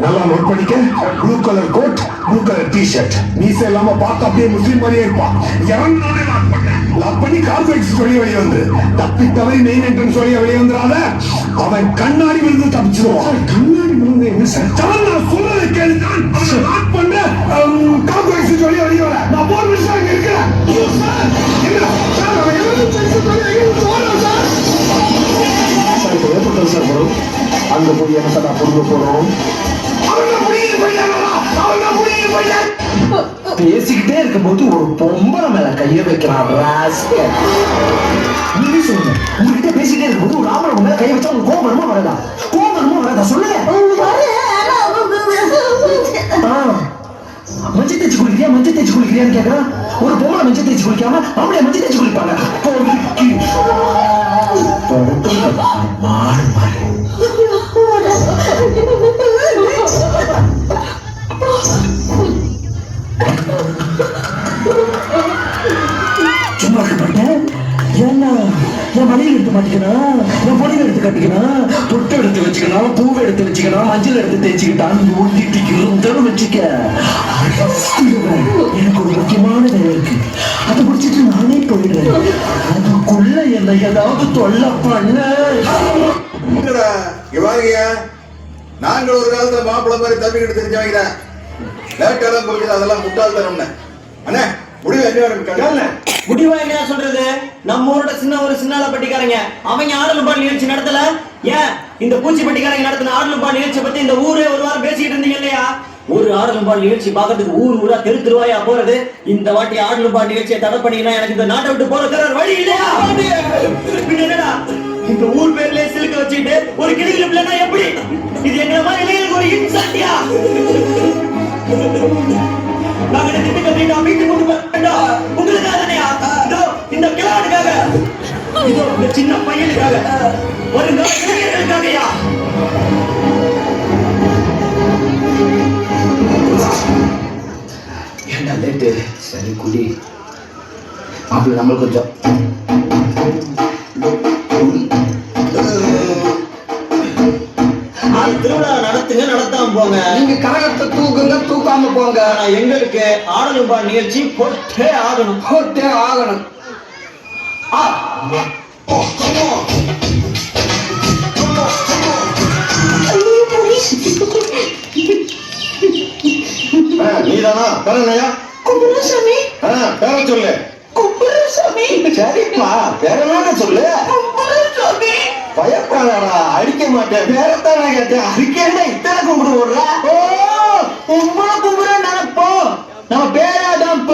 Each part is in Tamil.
நல்லா நோட் பண்ணிக்க. Blue colour coat, blue colour T-shirt, மீசை இல்லாம பார்க்க அப்படியே முஸ்லீம் மாதிரியே இருப்பான். இறங்கனோட லாக் பண்ணி கார் எக்ஸிட் வழியா வெளியே வந்து தப்பி தவறி மெயின் என்ட்ரன்ஸ் வழியா வெளியே வந்துடாத. அவன் கண்ணாடி விழுந்து தப்பிச்சிருவான். கண்ணாடி விழுந்து என்ன சார்? நான் சொல்றதை கேளுதான். அவனை லாக் பண்ண கார் எக்ஸிட் வழியா வெளியே வர. நான் 4 நிமிஷம் அங்க இருக்கிறேன். அங்க போய் எனக்கு நான் பொருள் போனோம். பேசிக்கிட்டே இருக்கும்போது ஒரு பொம்பளை மேல கைய வைக்கிறான். நீங்க சொல்லுங்க, உங்ககிட்ட பேசிக்கிட்டே இருக்கும்போது ஒரு ஆம்பளை மேல கைய வச்சா உங்களுக்கு கோபமா வரதா? கோபமா வரதா? சொல்லுங்க. மஞ்சள் தேய்ச்சி குளிக்கிறியா, மஞ்சள் தேய்ச்சி குளிக்கிறியான்னு கேட்கறான். ஒரு பொம்பளை மஞ்சள் தேய்ச்சி குளிக்காம அவங்களே மஞ்சள் தேய்ச்சி குளிப்பாங்க. மாறு மாறு சும்மா இருக்க மாட்டேன். ஏன்னா என் மலையை எடுத்து மாட்டிக்கணும், என் பொடியை எடுத்து கட்டிக்கணும், பொட்டு எடுத்து வச்சுக்கணும், பூவை எடுத்து வச்சுக்கணும், மஞ்சள் எடுத்து தேய்ச்சிக்கிட்டான் ஊட்டிட்டு இருந்தோன்னு வச்சுக்க. எனக்கு ஒரு முக்கியமான வேலை இருக்கு, அதை முடிச்சுட்டு நானே போயிடுறேன். அதுக்குள்ள என்ன ஏதாவது தொல்லை பண்ண. நாங்கள் ஒரு காலத்துல மாப்பிள்ள மாதிரி தம்பிக்கிட்டு தெரிஞ்சவங்க லேட்டெல்லாம் புரிஞ்சது. அதெல்லாம் முட்டாள்தனம்னு அண்ணே. முடிவு என்ன? முடிவா என்ன சொல்றது? நம்ம ஊரோட ஒரு சின்னால பட்டிக்காரங்க அவங்க ஆடலும் பாடல் நிகழ்ச்சி நடத்தல. ஏன் இந்த பூச்சி பட்டிக்காரங்க நடத்தின ஆடலும் பாடல் நிகழ்ச்சி பத்தி இந்த ஊரே ஒரு வாரம் பேசிக்கிட்டு இருந்தீங்க இல்லையா? ஒரு ஆடலும் பாடல் நிகழ்ச்சி பாக்கிறதுக்கு ஊரா தெருவாயா போறது. இந்த வாட்டி ஆடலும் பாடல் நிகழ்ச்சியை தடை பண்ணீங்கன்னா எனக்கு இந்த நாட்டை விட்டு போற வழி இல்லையா? என்னடா இந்த ஊர் பேர்ல சிலுக்க வச்சுட்டு ஒரு கிளிகள் பிள்ளைனா எப்படி? இது எங்க மாதிரி இளைஞர்களுக்கு ஒரு இன்சல்ட்டியா? நாங்க திட்டு கட்டிட்டா வீட்டுக்கு கொண்டு போயிட்டோம். உங்களுக்காக தானேயா? இதோ இந்த கிழவனுக்காக, இதோ இந்த சின்ன பையனுக்காக, ஒரு இளைஞர்களுக்காகயா? ஏண்டா லேட்டு? சரி குடி. அப்படி நம்மளுக்கு கொஞ்சம் திருவிழா நடத்துங்க, நடத்தாம போங்க. நீங்க கரகத்தை தூக்குங்க, தூக்காம போங்க. எங்களுக்கு ஆடலும் பாடல் நிகழ்ச்சி போட்டே ஆகணும், போட்டே ஆகணும். நீதானா? பேரனையா? குப்புரசாமி. பேர சொல்லு. குப்புரசாமி. சரிப்பா, பேரனாக சொல்லு. குப்புரசாமி. பயப்படாதடா, அடிக்க மாட்டேன். பேரத்தானே கேட்டேன். அதுக்கு என்ன இத்தனை கும்பிடு போடுற? உங்களை கும்புறேன் நினைப்போம். நம்ம பேராதான்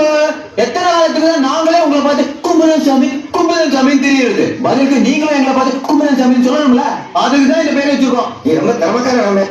எத்தனை காலத்துக்கு நாங்களே உங்களை பார்த்து கும்புரன் சாமி கும்புரன் சாமின்னு தெரியுது. பதிலுக்கு நீங்களும் எங்களை பார்த்து கும்புரன் சாமின்னு சொல்லணும்ல. அதுக்குதான் இந்த பேரை வச்சிருக்கோம். நீ ரொம்ப திறமைக்கார.